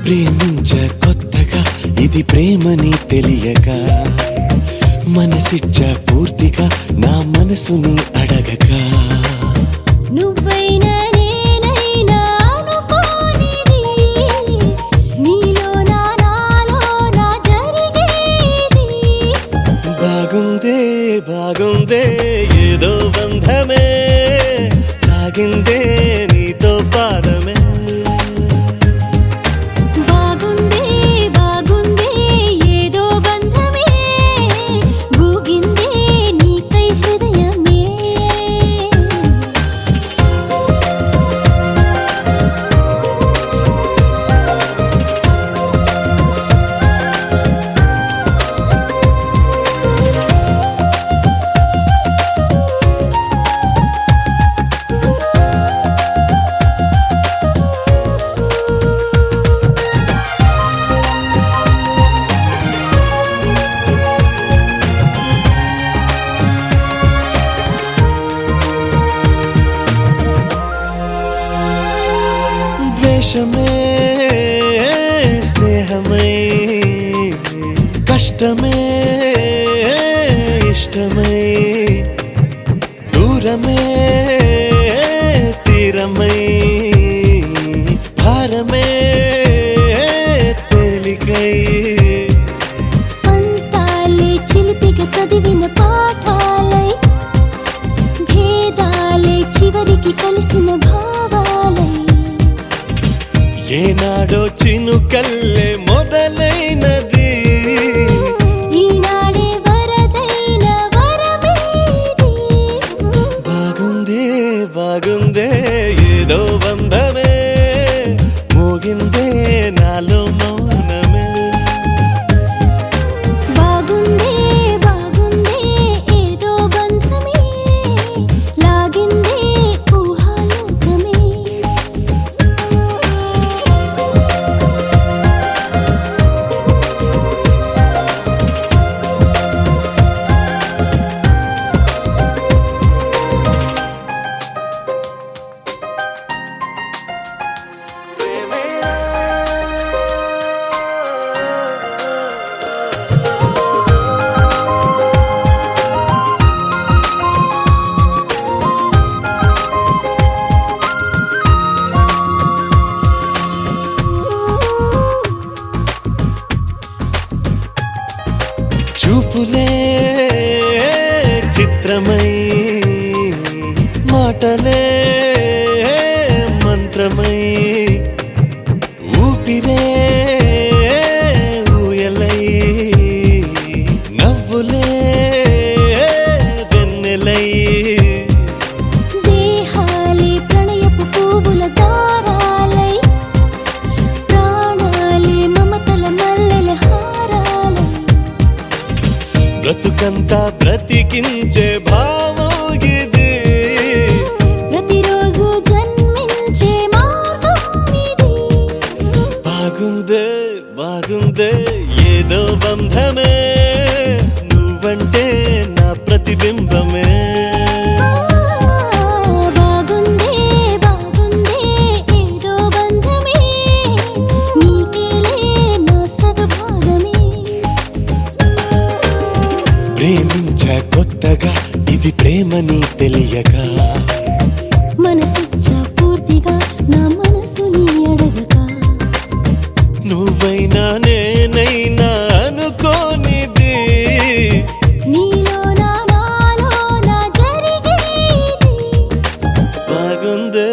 ప్రేమించ కొత్తగా ఇది ప్రేమని తెలియక మనసిచ్చ పూర్తిగా నా మనసుని అడగక నువ్వైనా నేనైనా అనుకోనిది నీలోనా నాలోనా జరిగేది బాగుందే బాగుందే ఏదో బంధమే సాగిందే నీతో పాదమే బాగుందే బాగుందే ఏదో బంధమే గూగిందే నీకై హృదయమే ద్వేషమే స్నేహమై కష్టమే ఇష్టమై దూరమే తీరమై భారమే తేలికై పంతాలే చిలిపిగా చదివిన పాఠాలై భేదాలే చివరికి కలిసిన భావాలై ఏనాడో చినుకల్లే మొదలైనది ఈనాడే వరదైన వరమేది బాగుందే బాగుందే ఏదో బంధమే మోగిందే నాలో మౌనమే బాగుందే బాగుందే ఏదో బంధమే లాగిందే ఊహాలోకమే చూపులే చిత్రమై మాటలే మంత్రమై ఊపిరే ఊయలై నవ్వులే వెన్నెలై దేహాలే ప్రణయపు పువ్వుల దారాలై ప్రాణాలే మమతల మల్లెల హారాలై బ్రతుకంతా బ్రతికించే భావం ఇది ప్రతిరోజు జన్మించే మార్గం ఇది బాగుందే బాగుందే ఏదో బంధమే నువ్వంటే నా ప్రతిబింబమే బాగుందే బాగుందే ఏదో బంధమే నీకేలే నా సగభాగమే ప్రేమించ కొత్తగా ఇది ప్రేమని తెలియక మనసిచ్చ పూర్తిగా నా మనసుని అడగక నువ్వైనా నేనైనా అనుకోనిది నీలోనా నాలోనా జరిగేది బాగుందే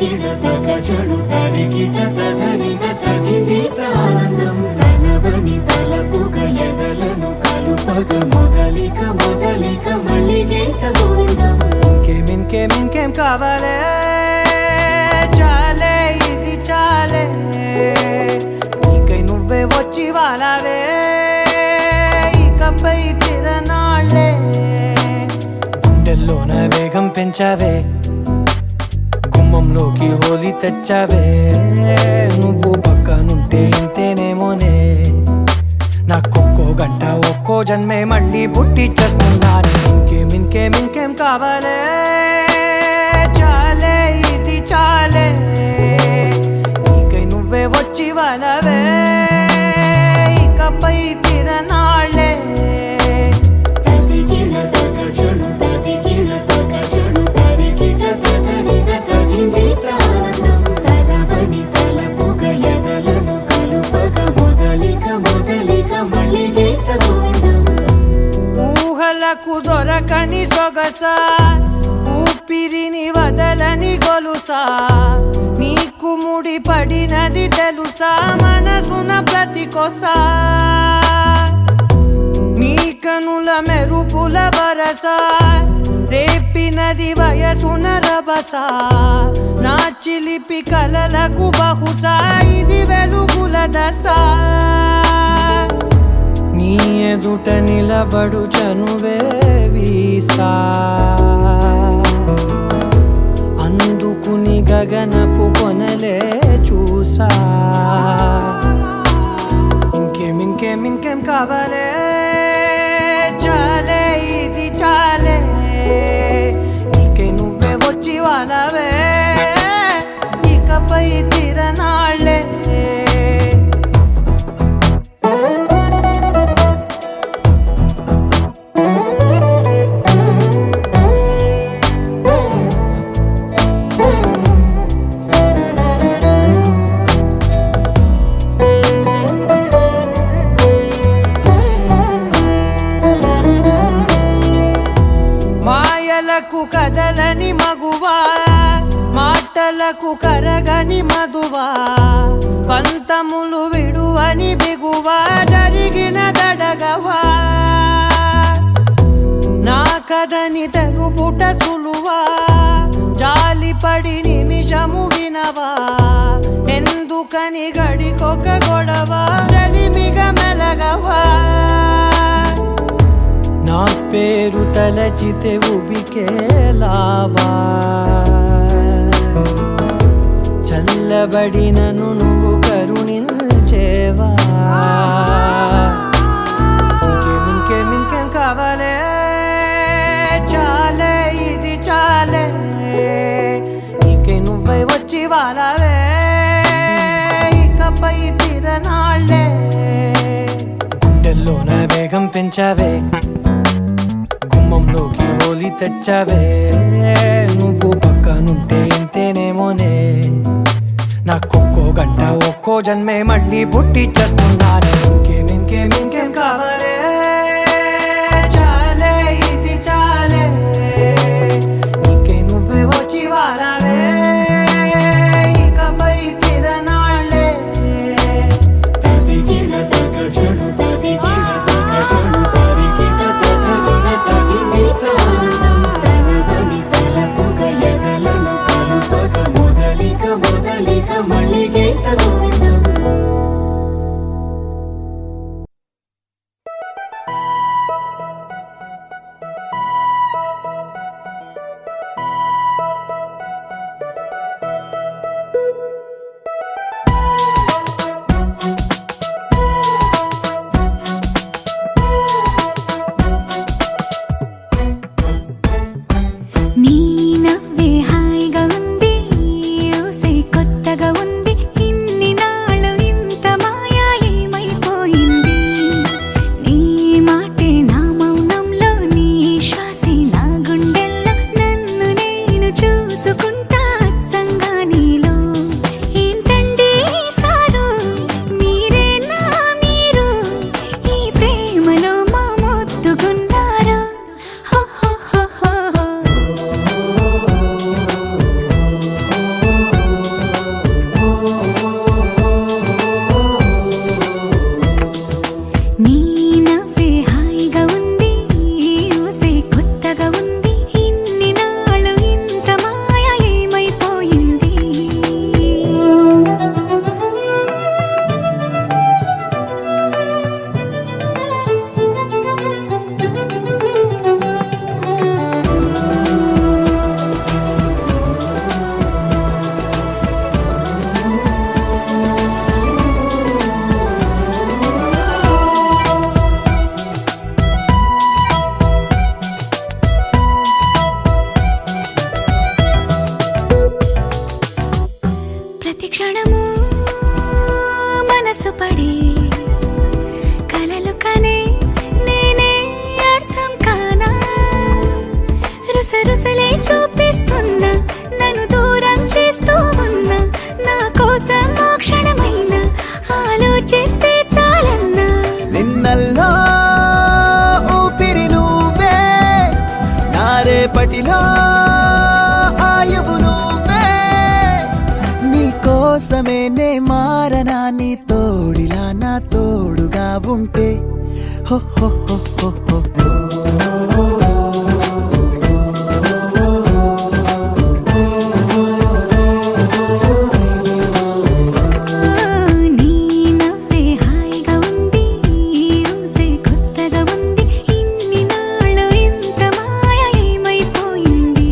తదిగిడ తగ జడు తరిగిట తదరిన తదిదీత ఆనందం తలవని తలపుగ ఎదలను కలుపగ మొదలిక మొదలిక మళ్ళీ గీత గోవిందం ఇంకేం కావాలే చాలే ఇది చాలే నీకై నువ్వే వచ్చి వాలావే ఇకపై తిరనాళ్ళే గుండెల్లోన వేగం పెంచావే గుమ్మంలోకి హోలీ తెచ్చావే నువ్వు పక్కనుంటే ఇంతేనేమోనే నాకొక్కో గంట ఒక్కో జన్మే మళ్ళీ పుట్టి చేస్తున్నాను ఇంకేం కావాలే చాలే ఇది చాలే నీకై నువ్వే వచ్చి వాలవే ఇకపై తిరనాళ్ళే తదిగిడ తగ జడు తదిగిడ తగ జడు తరిగిట తదరిన తదిదీత ఆనందం తలవని తలపుగ ఎదలను కలుపగ మొదలిక మొదలిక మళ్ళీ గీత గోవిందం ఊహలకు దొరకని సొగసా ఊపిరిని వదలని గొలుసా నీకు ముడి పడినది తెలుసా మనసున ప్రతి కొసా నీ కనుల మెరుపుల వరసా రేపినది వయసున రభసా నా చిలిపి కలలకు బహుశా ఇది వెలుగుల దశ నీ ఎదుట నిలబడు చనువే వీసా అందుకుని గగనపు కొనలే చూసా ఇంకేం కావాలే చాలే ఇది చాలే నీకై నువ్వే వచ్చి వాలవే ఇకపై తిరనాళ్ళే మాయలకు కదలని మగువా మాటలకు కరగని మధువా పంతములు విడువని బిగువా జరిగిన దడగవా నా కథని తెలుపుట సులువా జాలిపడి నిమిషము వినవా ఎందుకని గడికొక గొడవ రలిమిగ మెలగవా నా పేరు తలచితే ఉబికేలావా చల్లబడినను నువ్వు కరుణించేవా ఇంకేం కావాలే చాలే ఇది చాలే నీకై నువ్వై వచ్చి వాలవే ఇకపై తిరనాళ్ళే గుండెల్లోన వేగం పెంచావే గుమ్మంలోకి హోలీ తెచ్చావే నువ్వు పక్కనుంటే ఇంతేనేమోనే నాకొక్కో గంట ఒక్కో జన్మే మళ్ళీ పుట్టి చేస్తున్నాను ఇంకేం కావాలే చాలే ఇది చాలే నీకై నువ్వే వచ్చి వాలవే ఇకపై తిరనాళ్ళే తదిగిడ తగ జడు తదిగిడ తగ జడు తరిగిట తదరిన తదిదీత ఆనందం తలవని తలపుగ ఎదలను కలుపగ మొదలిక మొదలిక మళ్ళీ గీత గోవిందం చూపిస్తున్నా నన్ను దూరం చేస్తూ ఉన్నా నా కోసం ఓ క్షణమైన ఆలోచిస్తే చాలన్నా నిన్నల్లో ఊపిరి నువ్వే నా రేపటిలో ఆయువు నువ్వే నీ కోసమే నే మారనా నీ తోడిలా నా తోడుగా ఉంటే హో హో హో హో హో నీ నవ్వే హాయిగా ఉంది ఊసే కొత్తగా ఉంది ఇన్ని నాళ్ళు ఇంత మాయ ఏమైపోయింది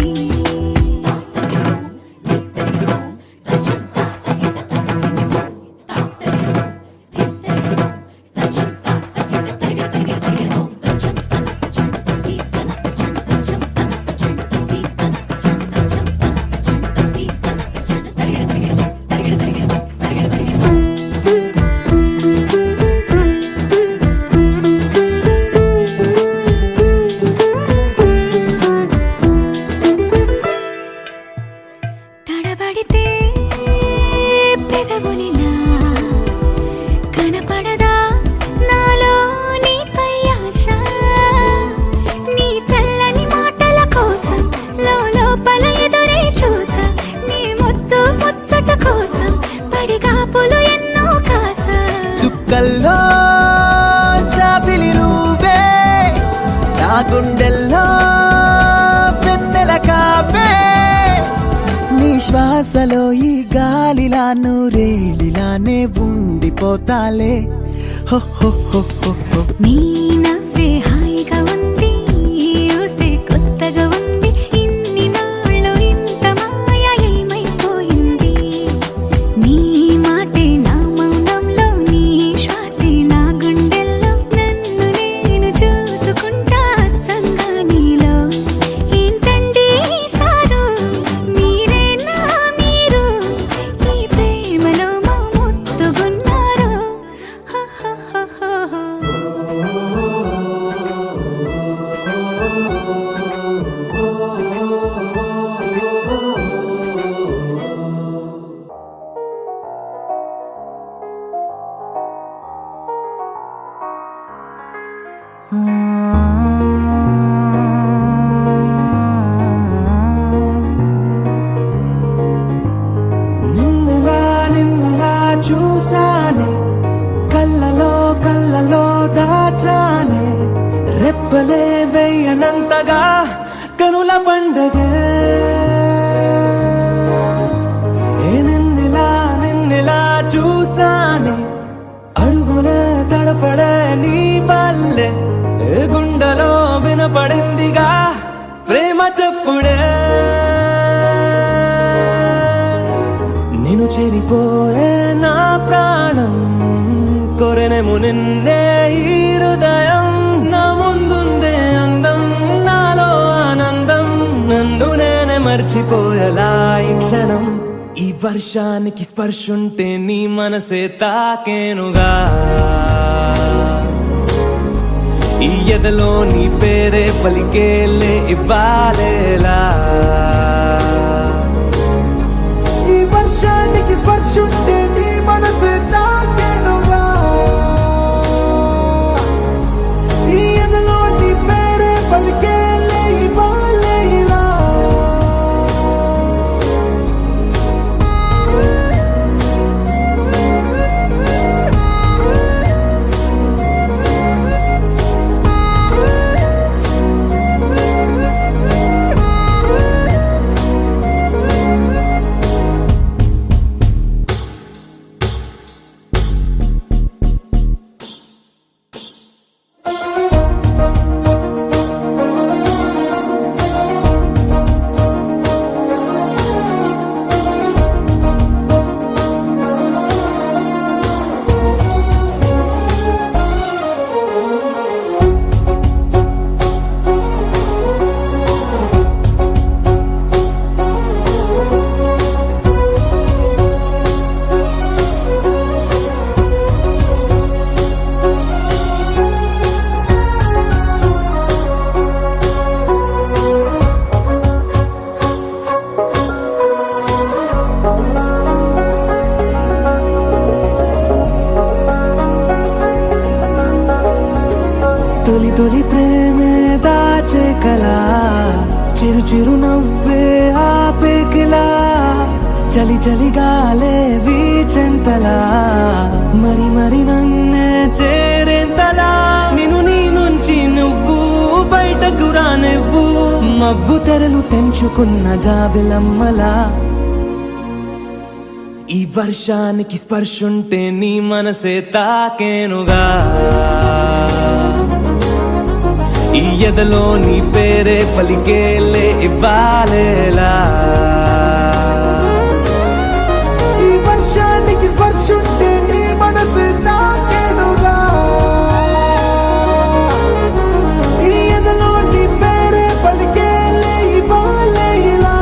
తడబడితే పెదవులిలా కనపడదా నాలో నీపై ఆశ నీ చల్లని మాటల కోసం లోపల ఎదురే చూసా నీ ముద్దు ముచ్చట కోసం పడిగాపులు ఎన్నో కాసా చుక్కల్లో చాపిలి నువ్వే నా గుండెల్లో వెన్నెల కాపే నీ శ్వాసలో ఈ గాలిలా నూరేలిలానే ఉండిపోతాలే హో హో హో హో హో నీ నవ్వే హాయిగా ఉంది ఊసే కొత్తగా ఉంది ఇన్ని నాళ్ళు ఇంత మాయ ఏమైపోయింది నీ మాటే నా మౌనంలో నీ శ్వాసే నా గుండెల్లో నన్ను నేను చూసుకుంటా అచ్చంగా నీలో ఏంటండి సారు మీరేనా మీరు ఈ ప్రేమలో మా ముద్దుగున్నారు హ హ హ హ హ. నిన్నుగా నిన్నుగా చూసానే కళ్ళలో దాచానే రెప్పలే వెయ్యనంతగా కనుల పండగే నిన్నెలా చూసానే అడుగునే తడపడే నీ వల్లే గుండెలో వినపడిందిగా ప్రేమ చెప్పుడే నిన్ను చెరిపోయే నా ప్రాణం కొరెనేమో నిన్నే ఈ హృదయం నా ముందుందే అందం నాలో ఆనందం నన్ను నేనే మర్చిపోయేలా ఈ క్షణం ఈ వర్షానికి స్పర్శుంటే నీ మనసే తాకేనుగా ఈ ఎదలో నీ పేరే పలికేలే ఇవ్వాలేలా ఈ వర్షానికి స్పర్శుంటే నీ మనసు తాకేనుగా ఈ ఎదలో నీ పేరే పలికేలే ఇవ్వాలేలా తొలి తొలి ప్రేమే దాచే కలా చిరు చిరు నవ్వే ఆపే కిలా చలి చలి గాలే వీచెంతలా మరి మరి నన్నే చేరేంతలా నిన్ను నీ నుంచి నువ్వు బయటకు రానివ్వు మబ్బు తెరలు తెంచుకున్న జాబిలమ్మలా ఈ వర్షానికి స్పర్శుంటే నీ మనసే తాకేనుగా ఈ ఎదలో నీ పేరే పలికేలే ఇవ్వాలేలా ఈ వర్షానికి స్పర్శుంటే నీ మనసే తాకేనుగా ఈ ఎదలో నీ పేరే పలికేలే ఇవ్వాలేలా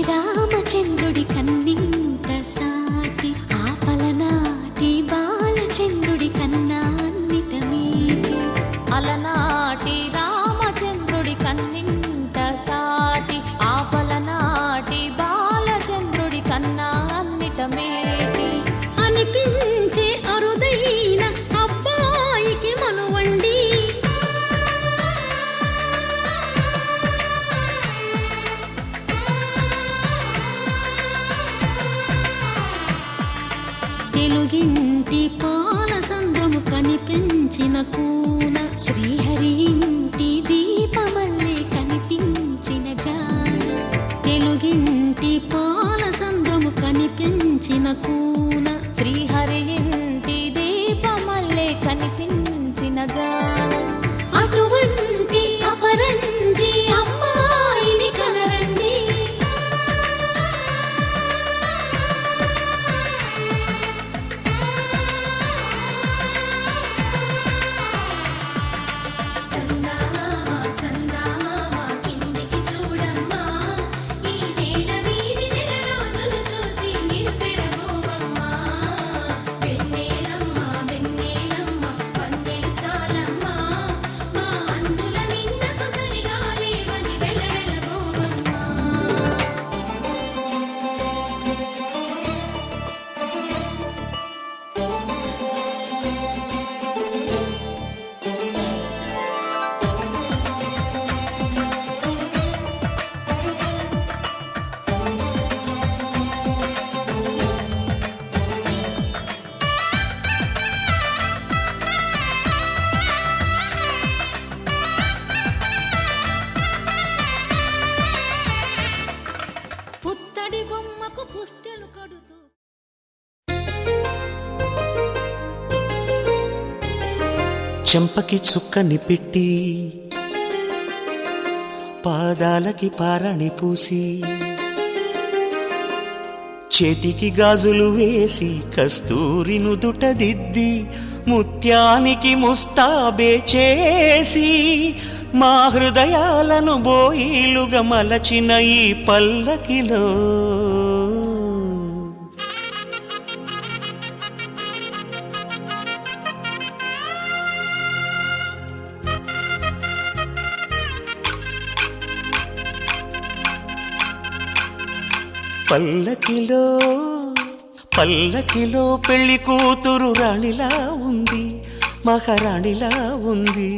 రామచంద్రుడి కన్నింత సాటి ఆపలనాటి బాలచంద్రుడి కన్నా అన్నిట మీటి అలనాటి రామచంద్రుడి కన్నింత సాటి ఆపలనాటి బాలచంద్రుడి కన్నా అన్నిట మేటి అనిపించే అరుదైన అబ్బాయికి మనువండి తెలుగింటి పాలసంద్రము కనిపించిన కూన శ్రీహరి ఇంటి దీపమల్లే కనిపించిన జాన తెలుగింటి పాలసంద్రము కనిపించిన కూన శ్రీహరి ఇంటి దీపమల్లే కనిపించిన జాన అటువంటి అపరంజి అమ్మాయిని కనరండి చెంపకి చుక్కని పెట్టి పాదాలకి పారాణి పూసి చేతికి గాజులు వేసి కస్తూరి నుదుట దిద్ది ముత్యానికి ముస్తాబే చేసి మా హృదయాలను బోయిలుగా మలచిన ఈ పల్లకిలో పల్లకిలో పల్లకిలో పెళ్లి కూతురు రాణిలా ఉంది, మహారాణిలా ఉంది.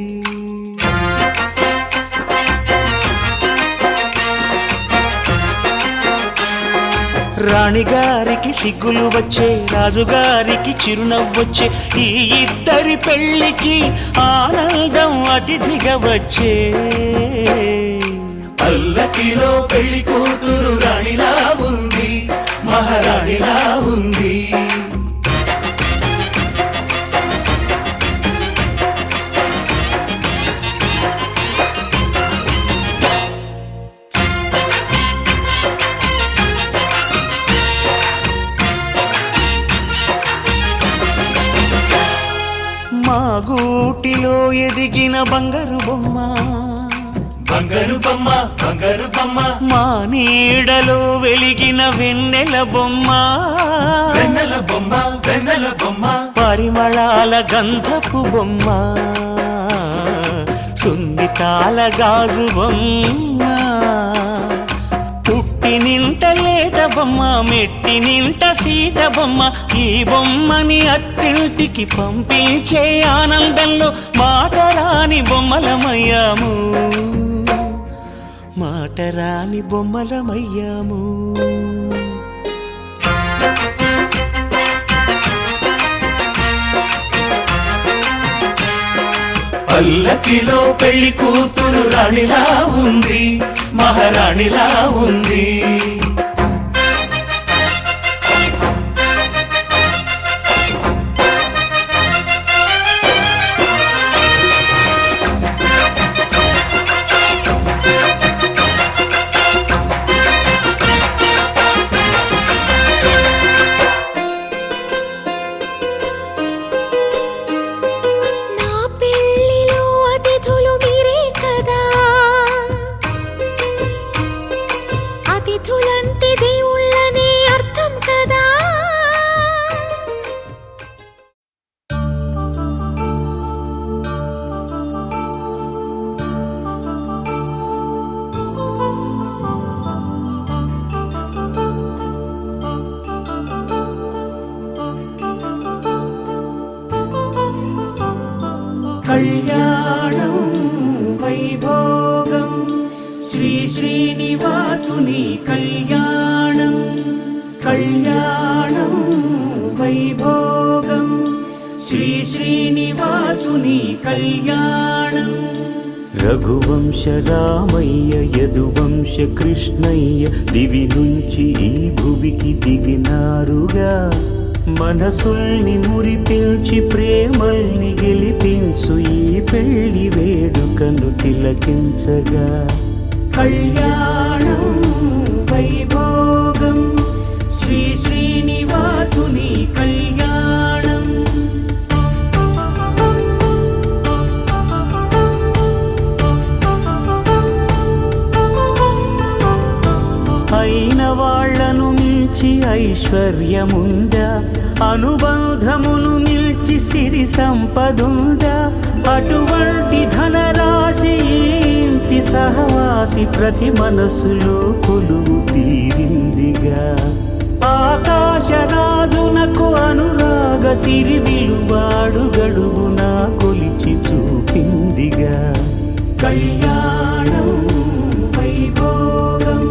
రాణిగారికి సిగ్గులు వచ్చే, రాజుగారికి చిరునవ్వొచ్చే, ఈ ఇద్దరి పెళ్లికి ఆనందం అతిథిగా వచ్చే. పల్లకిలో పెళ్లి కూతురు రాణిలా ఉంది, మహారాణిలా ఉంది. మా గూటిలో ఎదిగిన బంగారు బొమ్మ, బంగారు బొమ్మ, బంగారు బొమ్మ. మా నీడలో వెలిగిన వెన్నెల బొమ్మ, వెన్నెల బొమ్మ, వెన్నెల బొమ్మ. పరిమళాల గంధపు బొమ్మ, సున్నితాల గాజు బొమ్మ. పుట్టి నింట లేత బొమ్మ, మెట్టి నింట సీత బొమ్మ. ఈ బొమ్మని అత్తింటికి పంపించే ఆనందంలో మాటరాని బొమ్మలమయ్యాము, మాటరాని బొమ్మలమయ్యాము. పల్లకిలో పెళ్లి కూతురు రాణిలా ఉంది, మహారాణిలా ఉంది. కళ్యాణం వైభోగం శ్రీ శ్రీనివాసుని కళ్యాణం, కళ్యాణం వైభోగం శ్రీ శ్రీనివాసుని కళ్యాణం. రఘువంశ రామయ్య, యదువంశ కృష్ణయ్య దివి నుంచి ఈ భువికి దిగినారుగా. మనసుల్ని మురిపించి ప్రేమల్ని గెలిపించు ఈ పెళ్లి వేడుకను తిలకించగా. కళ్యాణం వైభోగం శ్రీ శ్రీనివాసుని కళ్యాణం. అయిన వాళ్లను మించి ఐశ్వర్యముందా, అనుబంధమును మిల్చి సిరి సంపదుందా. అటువంటి ధనరాశి ఇంటి సహవాసి ప్రతి మనసులో కొలువు తీరిందిగా. ఆకాశరాజునకు అనురాగ సిరి విలువాడు గడుగునా కొలిచి చూపిందిగా. కళ్యాణం వైభోగం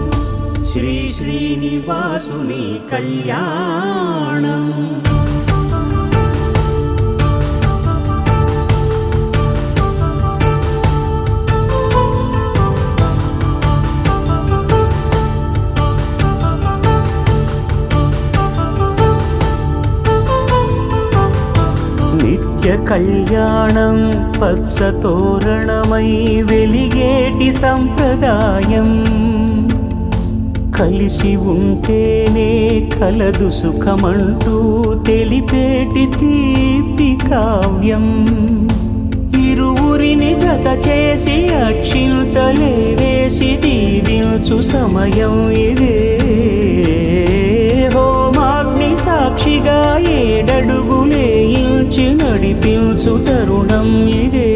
శ్రీ శ్రీనివాసుని కళ్యాణం. నిత్య నిత్య కళ్యాణం పచ్చతోరణమై వెలిగేటి సంప్రదాయం కలిసి ఉంటేనే కలదు సుఖమంటూ తెలిపేటి తీపి కావ్యం ఇరువురిని జత చేసి అక్షింతలే వేసి దీవించు సమయం ఇదే హోమాగ్ని సాక్షిగా ఏడడుగులే ఇంచి నడిపించు తరుణం ఇదే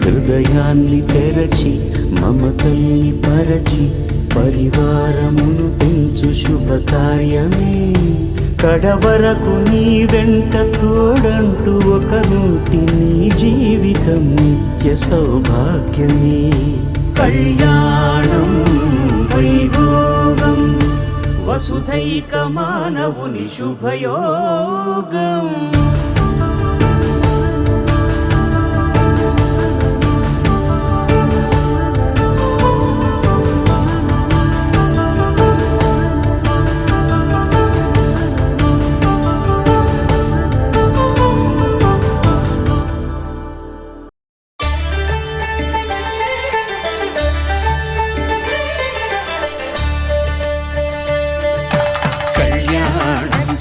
హృదయాన్ని తెరచి మమతల్ని పరచి పరివారమును పెంచు శుభకార్యమే కడవరకు నీ వెంట తోడంటూ ఒకరుంటి నీ జీవితం నిత్య సౌభాగ్యమే కళ్యాణం వైభోగం వసుధైక మానవుని శుభయోగం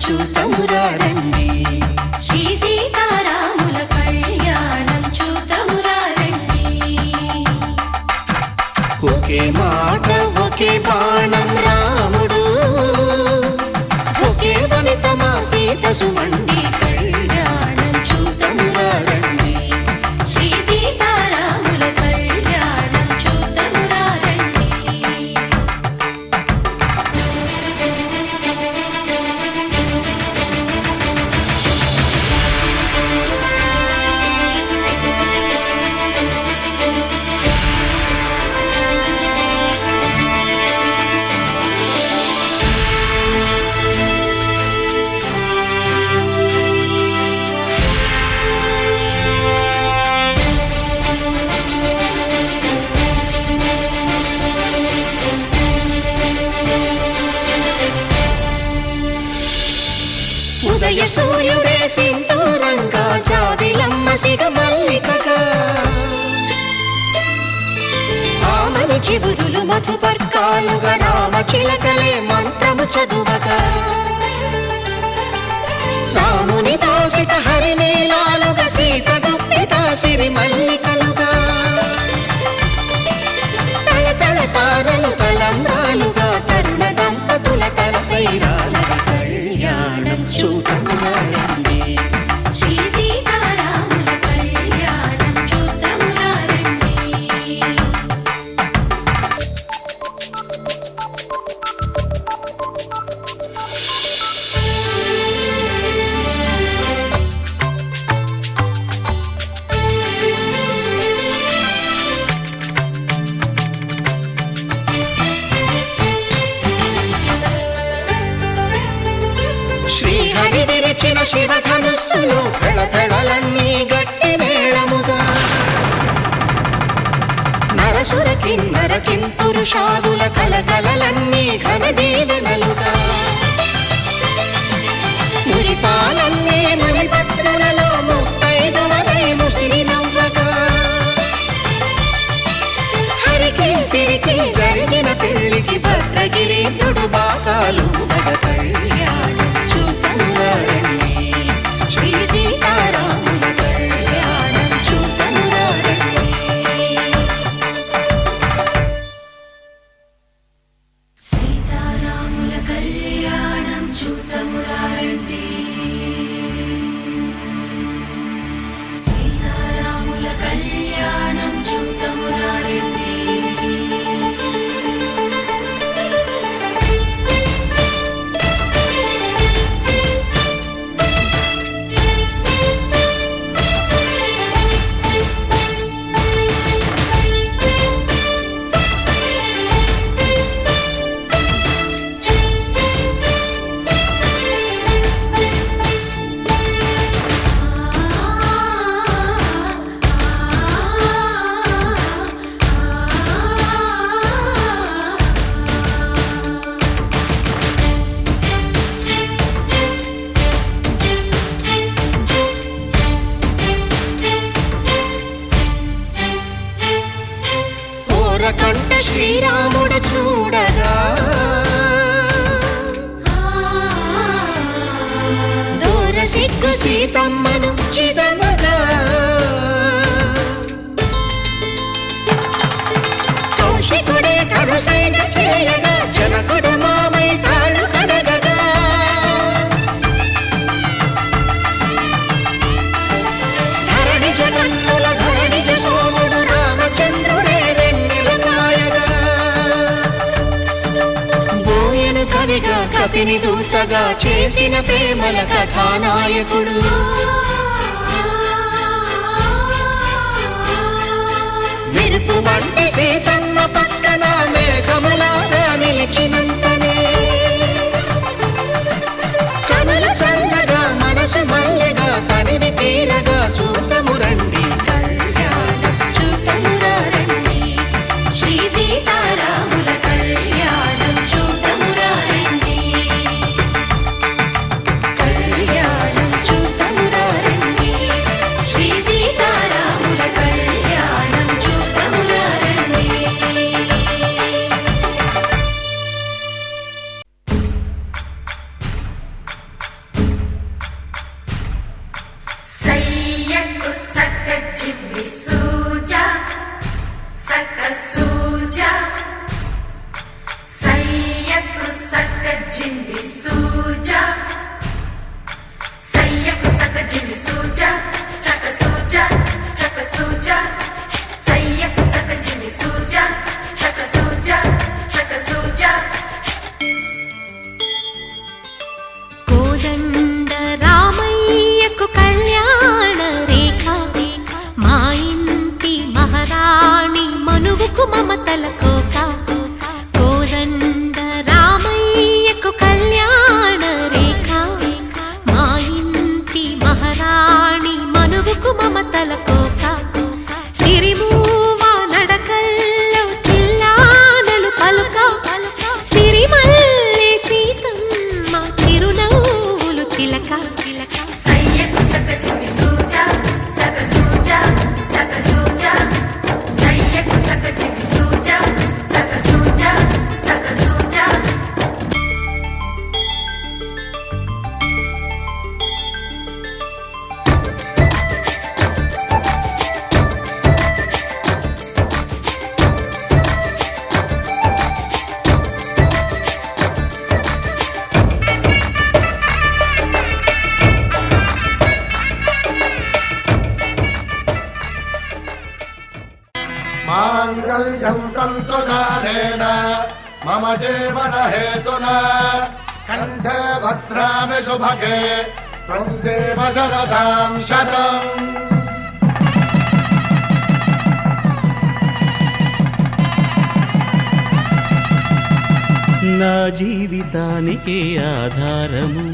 చూతమురారండి శ్రీ సీతారాముల కళ్యాణం చూతమురారండి ఒకే మాట ఒకే బాణం రాముడు ఒకే వనిత మా సీత సుమండి కళ్యాణం చూతమురారండి శ్రీ సీతారాముల కళ్యాణం చూతమురారండి ఉదయ సూర్యుడే సింధూరంగా జాబిలమ్మ సిగ మల్లికగా ఆమని చివురులు మధుపర్కాలుగా రామ చిలకలే మంత్రము చదువగా రాముని దోసిట హరినీలాలుగా సీత గుప్పిట సిరి మల్లికలుగా తళతళ తారలు తలంబ్రాలుగా తరుణ దంపతుల తలపైరాలుగా కళ్యాణం చూతమురారండి శ్రీ సీతారాముల కళ్యాణం చూతమురారండి శ్రీహరి విరిచిన శివధనుస్సులు పెళపెళలన్నీ గట్టి మేళముగా నరసుర కిన్నర కింపురుషాదుల కలకలలన్నీ ఘన దీవెనలుగా మురిపాలన్నీ మునిపత్రులలో ముత్తైదువలై ముసిరి నవ్వగా హరికి సిరికి జరిగిన పెళ్లికి భద్రగిరి బాకాలు మగ కళ్యాణం చూతమురారండి శ్రీ సీతారాముల కళ్యాణం చూతమురారండి సీతారాముల కళ్యాణం చూతమురారండి సీతారాముల కళ్యాణం చూతమురారండి సిగ్గు సీతమ్మను చిదమగా కౌశికుడే కరుసైన చేయగా జనకుడు మామై కాళ్ళు కడగగా ధరణి జగన్నుల ధరణిజ సోముడు రామచంద్రుడే వెన్నెల కాయగా బోయను కవిగా కపిని దూతగా చేసిన ప్రేమల కథానాయకుడు మెరుపు వంటి సీతమ్మ పక్కన మేఘములాగా నిలిచినంతనే కనులు చల్లగా మనసు మల్లెగా తనివి తీరగా చూతము రండి కళ్యాణం చూతమురా రండి శ్రీ సీతారాముల కళ్యాణం చూతమురా రండి కళ్యాణం చూతమురా రండి శ్రీ సీతారాముల కళ్యాణం చూతమురా రండి సయ్యకు సక్క చిమ్మి సూజా సక్క సూజా సయ్యకు సక్క జిమ్మి సూజా సయ్యకు సక్క జిమ్మి సూజా సక్క సూజా సక్క సూజా సయ్యకు సక్క జిమ్మి సూజా సక్క సూజా సక్క సూజా కోదండ రామయ్యకు కళ్యాణ రేఖ మా ఇంటి మహారాణి మనువుకు మమతల కోక కోదండ రామయ్యకు కళ్యాణ రేఖ మా ఇంటి మహారాణి మనువుకు మమతల కోక సిరిమూవ నడకల్లో చిల్లానలు పలుక సిరిమల్లె సీతమ్మ చిరునవ్వులు చిలక సయ్యకు సక్క చిమ్మి సూజా సక్క సూజా సక్క సూజా సయ్యకు సక్క చిమ్మి సూజా సక్క సూజా సక్క సూజా माङ्गल्यं तन्तुकालेन मम जीवनहेतुना कण्ठे भद्रामि सुभगे त्वं जीव शरदां शतम् నా జీవితానికి ఆధారము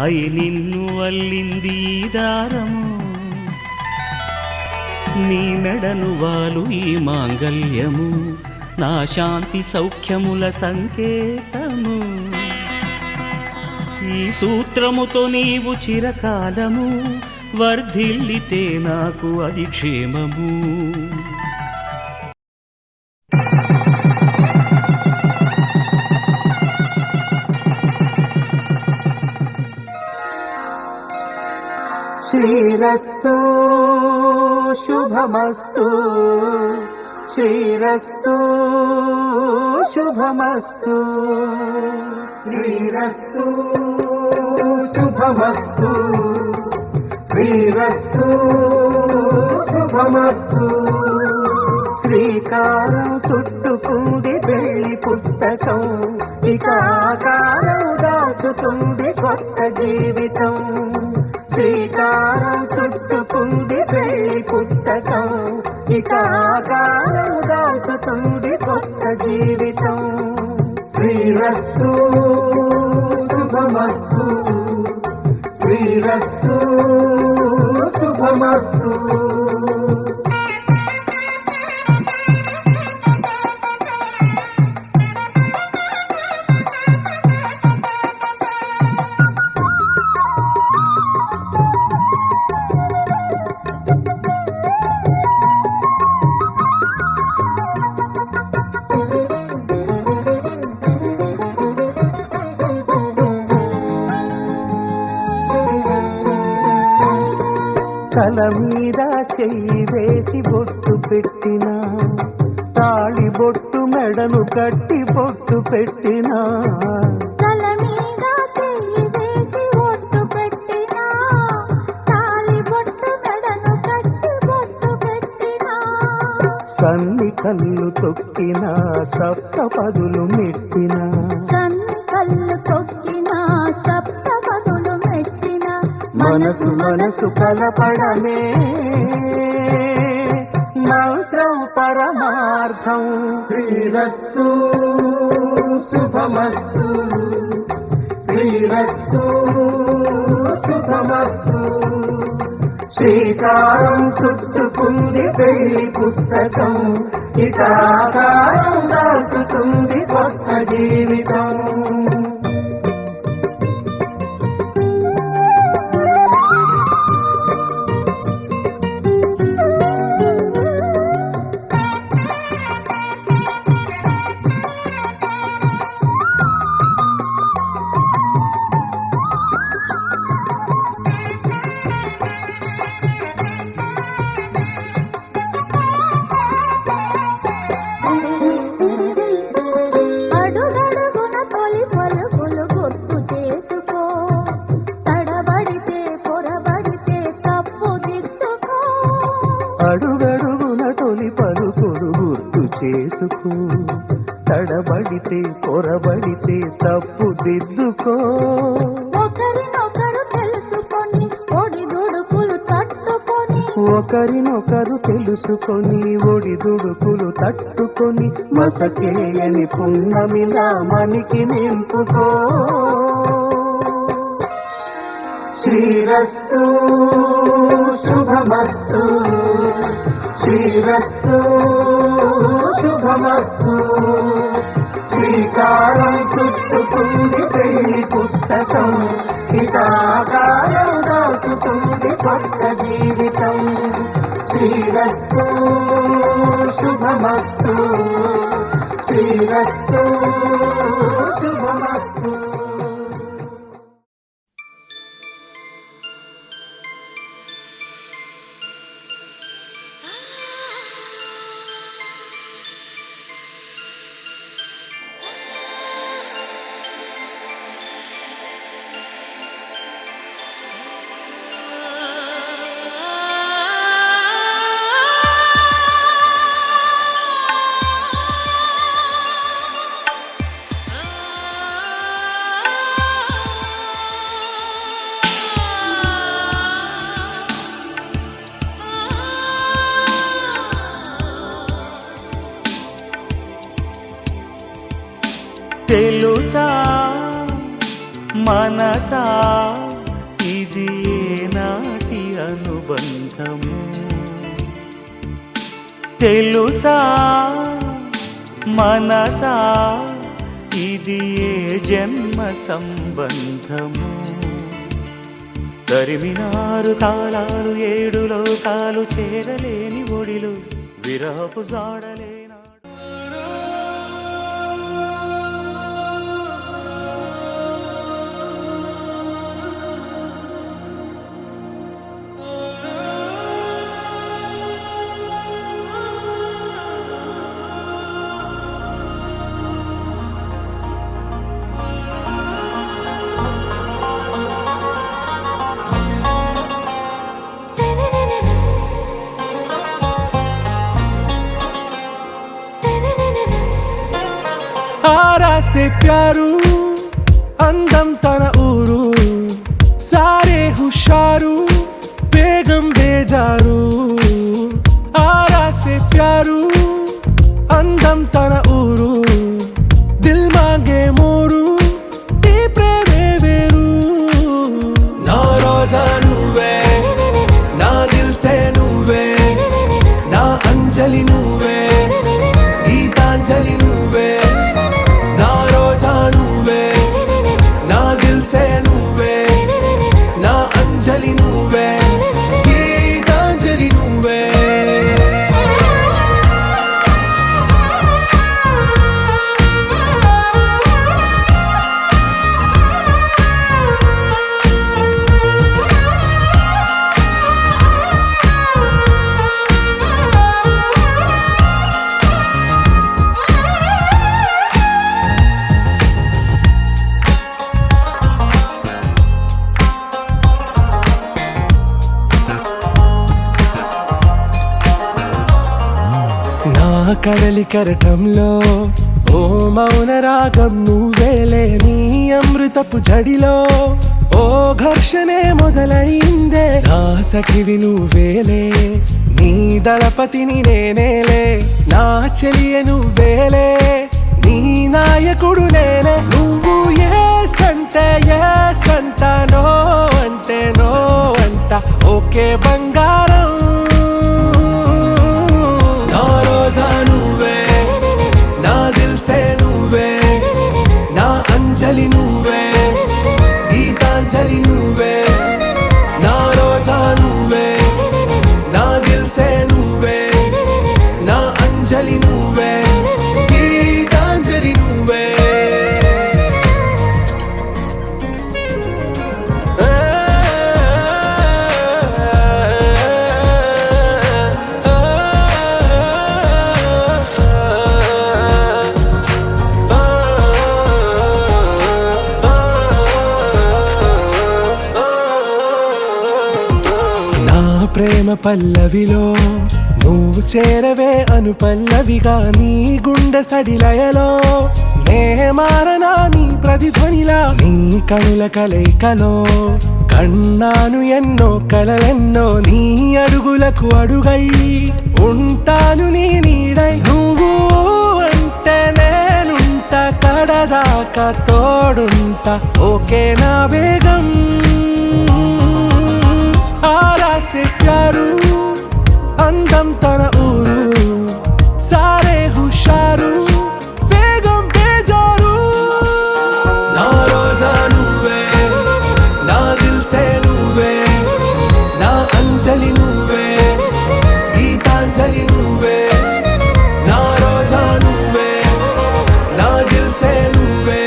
అయి నిన్ను అల్లింది ఈ దారము నీ మెడను వాలు ఈ మాంగల్యము నా శాంతి సౌఖ్యముల సంకేతము ఈ సూత్రముతో నీవు చిరకాలము వర్ధిల్లితే నాకు అది క్షేమము శ్రీరస్తు శుభమస్తు శ్రీరస్తు శుభమస్తు శ్రీరస్తు శుభమస్తు శ్రీరస్తు శుభమస్తు శ్రీకారం చుట్టుకుంది వెళ్ళి పుస్తకం ఇక ఆకారం దాచుతుంది కొత్త జీవితం శ్రీకారం చుట్టుకుంది వెళ్ళి పుస్తకం ఇక ఆకారం దాచుతుంది కొత్త జీవితం శ్రీరస్తు శుభమస్తు శ్రీరస్తు శుభమస్తు తల మీద చెయ్యి వేసి బొట్టు పెట్టినా, తాళి బొట్టు మెడను కట్టి బొట్టు పెట్టినా, తల మీద చెయ్యి వేసి బొట్టు పెట్టినా, తాళి బొట్టు మెడను కట్టి బొట్టు పెట్టినా, సన్ని కళ్ళు తొక్కినా సప్త పదులు మెట్టినా, సన్ని కళ్ళు తొక్కినా సప్త పదులు మెట్టినా, మనసు మనసు కలపడమే మంత్రం పరమార్థం. శ్రీరస్తు శుభమస్తు, శ్రీరస్తు శుభమస్తు. శ్రీకారం చుట్టుకుంది పెళ్లి పుస్తకం, ఇక ఆకారం దాచుతుంది కొత్త జీవితం. అడుగడుగున తొలి పలుకులు గుర్తు చేసుకో, తడబడితే పొరబడితే తప్పు దిద్దుకో. అడుగడుగున తొలి పలుకులు గుర్తు చేసుకో, తడబడితే పొరబడితే తప్పు దిద్దుకో. ఒకరినొకరు తెలుసుకొని ఒడిదుడుకులు తట్టుకొని, ఒకరినొకరు తెలుసుకొని ఒడిదుడుకులు తట్టుకొని, మసకేయని పున్నమిలా మనికి నింపుకో. శ్రీరస్తు శుభమస్తు, శ్రీరస్తు శుభమస్తు. శ్రీకారం చుట్టుకుంది పెళ్లి పుస్తకం, ఇక ఆకారం దాచుతుంది కొత్త జీవితం. శ్రీరస్తు శుభమస్తు, శ్రీరస్తు శుభమస్తు. తెలుసా మనసా ఇది ఏనాటి అనుబంధము, తెలుసా మనసా ఇది ఏ జన్మ సంబంధము. తరిమినారు కాలాలు ఏడు లోకాలు, చేరలేని ఒడిలు విరహపు జాడలేనాడు. आरा से प्यारू అందం తన ఊరు, సారే హుషారు బేగం బేజారు. ఆరా సే ప్యారు అందం తన ఊరు, దిల్ మాంగే మోరు ఈ ప్రేమే వేరు. నా రోజా నువ్వే, నా దిల్ సే నువ్వే, నా అంజలి నువ్వే, గీతాంజలి నువ్వే. నా రోజా నువ్వే, నా దిల్ సే నువ్వే, నా అంజలి నువ్వే, గీతాంజలి నువ్వే. కడలి కెరటంలో ఓ మౌన రాగం నువ్వేలే, నీ అమృతపు జడిలో ఓ ఘర్షణే మొదలైందే, నా సఖివి నువ్వేలే, నీ దళపతిని నేనేలే, నా చెలియ నువ్వేలే, నీ నాయకుడు నేనే. నువ్వు ఏ సంట నో అంటే నో అంట, ఓకే బంగారం. నా రోజా నువ్వే, నా దిల్సే నువ్వే, నా అంజలి నువ్వే, గీతాంజలి నువ్వే. నా రోజా నువ్వే, నా దిల్సే నువ్వే, నా అంజలి నువ్వే, గీతాంజలి నువ్వే. ప్రేమ పల్లవిలో నువ్వు చేరవే అను పల్లవిగా, నీ గుండె సడిలయలో నే మారనా నీ ప్రతిధ్వనిలా, నీ కనుల కలయికలో కన్నాను ఎన్నో కలలెన్నో, నీ అడుగులకు అడుగై ఉంటాను నీ నీడై. నువ్వు అంటే నేనుంట కడదాకా తోడుంటా, ఓకే నా బేగం. आरा से प्यारू అందం తన ఊరు, సారే హుషారు బేగం బేజారు. నా రోజా నువ్వే, నా దిల్సే నువ్వే, నా అంజలి నువ్వే, గీతాంజలి నువ్వే. నా రోజా నువ్వే, నా దిల్సే నువ్వే,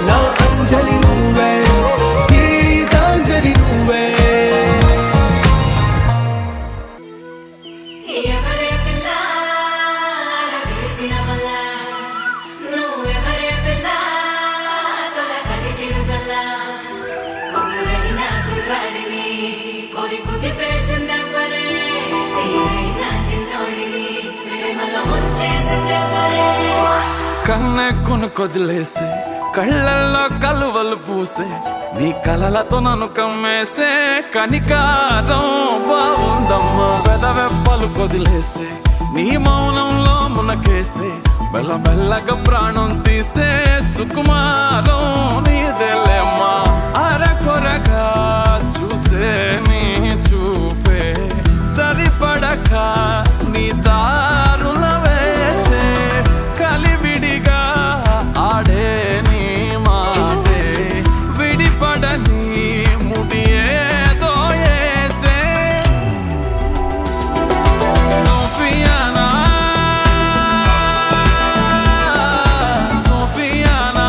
నా అంజలి నువ్వే, గీతాంజలి నువ్వే. ఎవరే పిల్ల రవేసిన వల్ల, నువ్వెవరే పిల్ల తొలకరి చిరుజల్ల, కుర్రైన కుర్రాడిని కొరి కుదిపేసిందెవ్వరే, తీరైన చిన్నోడిని ప్రేమలో ముంచేసిందెవ్వరే. కన్నె కొదిలేసే కళ్ళల్లో కలువలు పూసే, నీ కలలతో నన్ను కమ్మేసే కనికారం బాగుందమ్మా. పెదవెప్పలు కొదిలేసే నీ మౌనంలో మునకేసే, మెల్లమెల్లగా ప్రాణం తీసే సుకుమారం నీదేలేమ్మా. అరకొరగా చూసే నీ చూపే సరిపడక నీ దారుల వేచే, కలివిడిగా ఆడే నీ మాటే విడిపడని ముడి ఏదో ఏసే. సోఫియానా సోఫియానా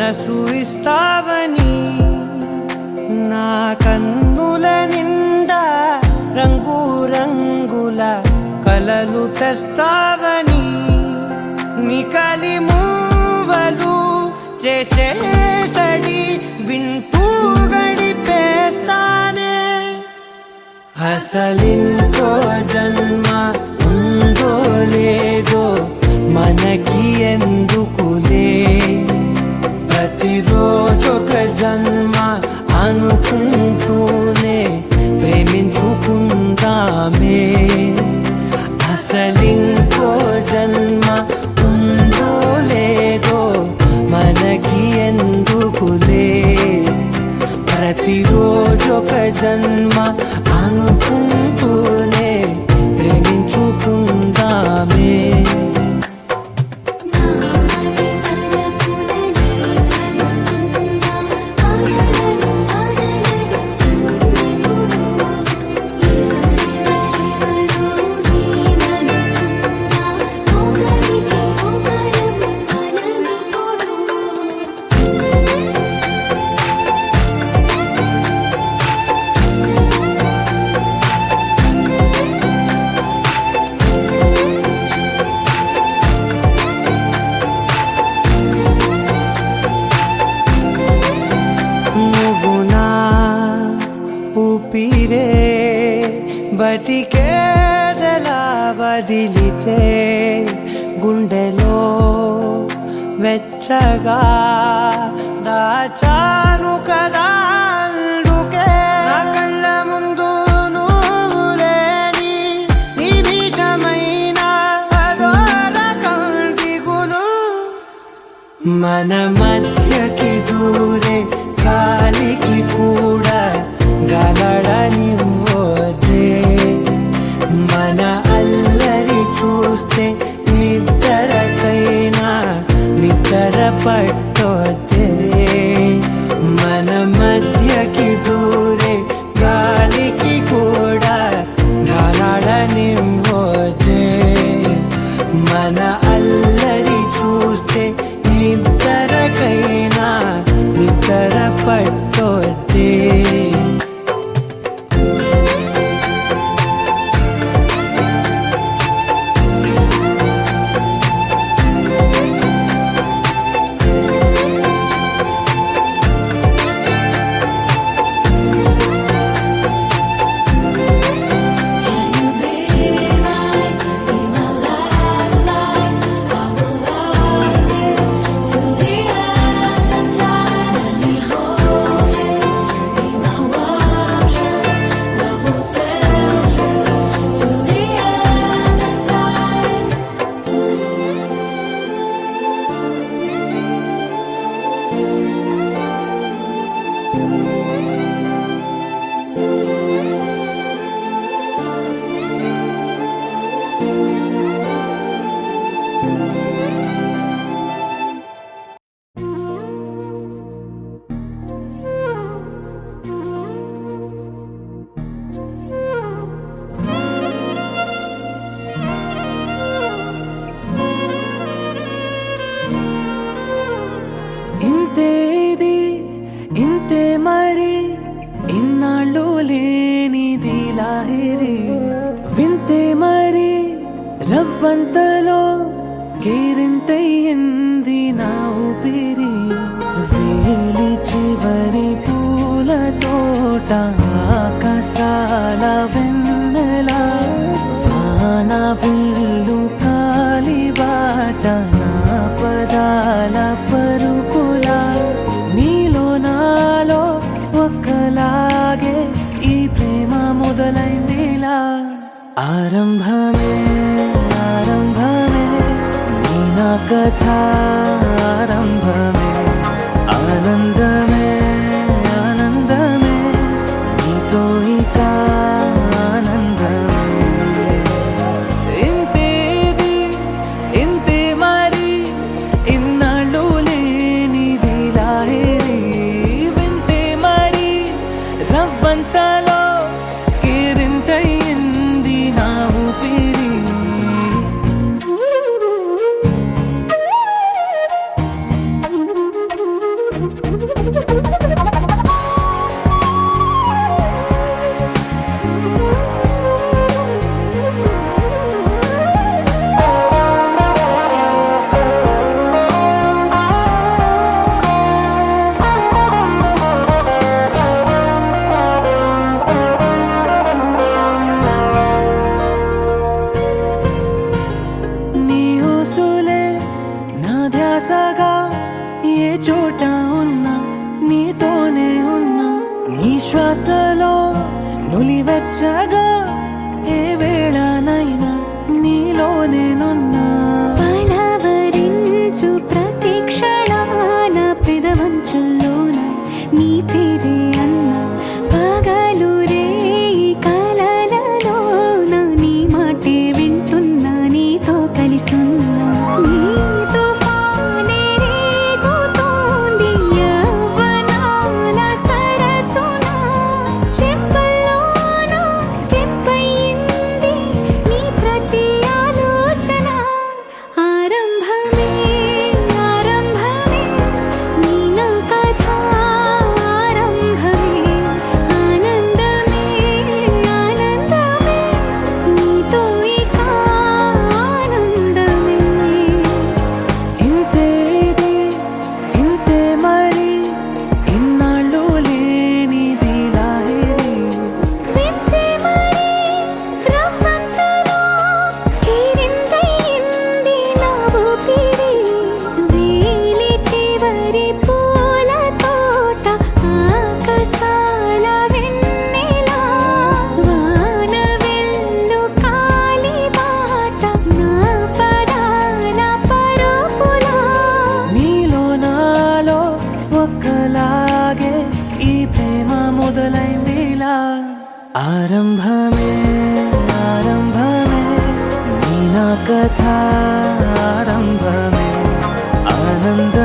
మనసు ఇస్తావని నా కన్నుల నిండా రంగు రంగుల కలలు తెస్తావని నికలి మూవలు చేసేసడి వింటూ గడిపేస్తానే అసలింకో జన్మ ఉందో లేదో మనకి ఎందుకులే ప్రతిరోజొక జన్మ అనుకుంటూనే ప్రేమించుకుందామే అసలింకో జన్మ ఉందో లేదో మనకి ఎందుకులే ప్రతిరోజొక జన్మ అనుకుంటూనే ప్రేమించుకుందామే ఊపిరే బతికేదలా వదిలితే గుండెలో వెచ్చగా దాచాను కదా అందుకే నా కళ్ళ ముందు నువ్వు లేని నిమిషమైన అదోర కంటిగులు మన మధ్యకి దూరే గాలికి కూడా గలడనివ్వదే మన అల్లరి చూస్తే నిద్రకైనా నిద్ర పట్టొద్దే మన మధ్యకి దూరే గాలికి కూడా గలడనివ్వదే మన అల్లరి చూస్తే నిద్రకైనా నిద్ర పట్టొద్దే ఇంతే మరి ఇన్నాళ్ళు లేనిది లాహిరి వింతే మరి రవ్వంతలో కేరింతయ్యింది నా ఊపిరి వేలి చివరి పూల తోట ఆకాశాల వెన్నెల వాన విల్లు కాలిబాట నా పదాల పరుపులా నీలో నాలో ఒక్కలాగే ఈ ప్రేమ మొదలైందిలా ఆరంభమే ఆరంభమే నీ నా కథ ఆరంభమే ఆనందమే ఆనందమే నీతో ఇక ఆనందమే ఇంతేది ఇంతే మరి ఇన్నాళ్ళు లేనిది లాహిరి వింతే మరి రవ్వంతలో కేరింతయ్యింది నా ఊపిరి నచ్చగా ఏ వేళనైనా నీలో నేనున్నా పలవరించు ప్రతి క్షణాన పెదవంచుల్లోన నీ పేరే అన్నా పగలు రే కలలలోన నీ మాటే వింటున్నా నీతో కలిసున్నా నీ తుఫానే రేగుతోంది యవ్వనాల సరసున చెంపల్లోన కెంపయింది నీ ప్రతి ఆలోచన ఆరంభమే ఆరంభమే నీ నా కథ ఆరంభమే ఆనందమే ఆనందమే నీతో ఇక ఆనందమే ఇంతే ఇది ఇంతే మరి ఇన్నాళ్ళు లేనిది లాహిరి వింటే మరి రవ్వంతలో కిరిందయింది నా ఊపిరి వేలి చివరి పూల తోట ఆకాశాల వెన్నెలా వాన వెల్లు కాలి బాట నా పదాల పరుపులా నీలో నాలో ఒక్కలాగే ఈ ప్రేమ మొదలైందిలా ఆరంభమే ఆరంభమే నీ నా కథ ఆరంభమే ఆనంద